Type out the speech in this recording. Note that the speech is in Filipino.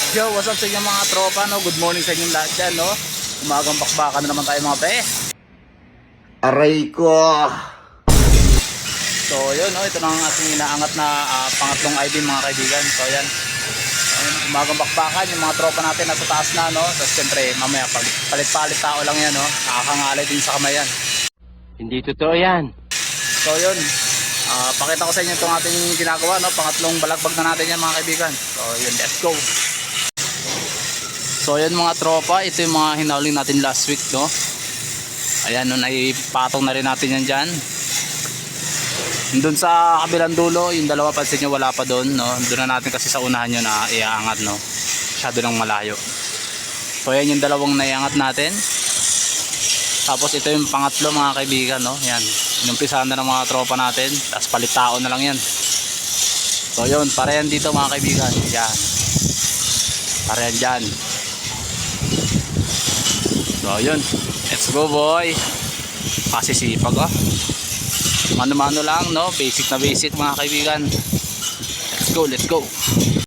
Yo, what's up sa inyo mga tropa, no? Good morning sa inyong lahat dyan, no? Umagang bakbakan na naman tayo mga be. Aray ko! So, yun, no? Ito na ang ating inaangat na pangatlong ID mga kaibigan. So, yan. Ayun, umagang bakbakan, yung mga tropa natin nasa taas na, no? Tapos, siyempre, mamaya, palit-palit tao lang yan, no? Nakakangalay din sa kamay yan. Hindi totoo yan. So, yun. Pakita ko sa inyo itong ating ginagawa, no? Pangatlong balagbag na natin yan mga kaibigan. So, yun, let's go. So ayan mga tropa, ito yung mga hinauling natin last week, no. Ayan, no, naipatong na rin natin yan dyan. Doon sa kabilang dulo, yung dalawa pansin nyo wala pa doon, no. Doon na natin kasi sa unahan yun na iaangat, no. Masyado ng malayo. So ayan yung dalawang naiangat natin. Tapos ito yung pangatlo mga kaibigan, no. Yan, inumpisahan na ng mga tropa natin. Tapos palit tao na lang yan. So yun, para yan dito mga kaibigan. Yan, para yan dyan. So yun, let's go boy. Kasi sipag mano-mano lang, no, basic na basic mga kaibigan. Let's go, let's go.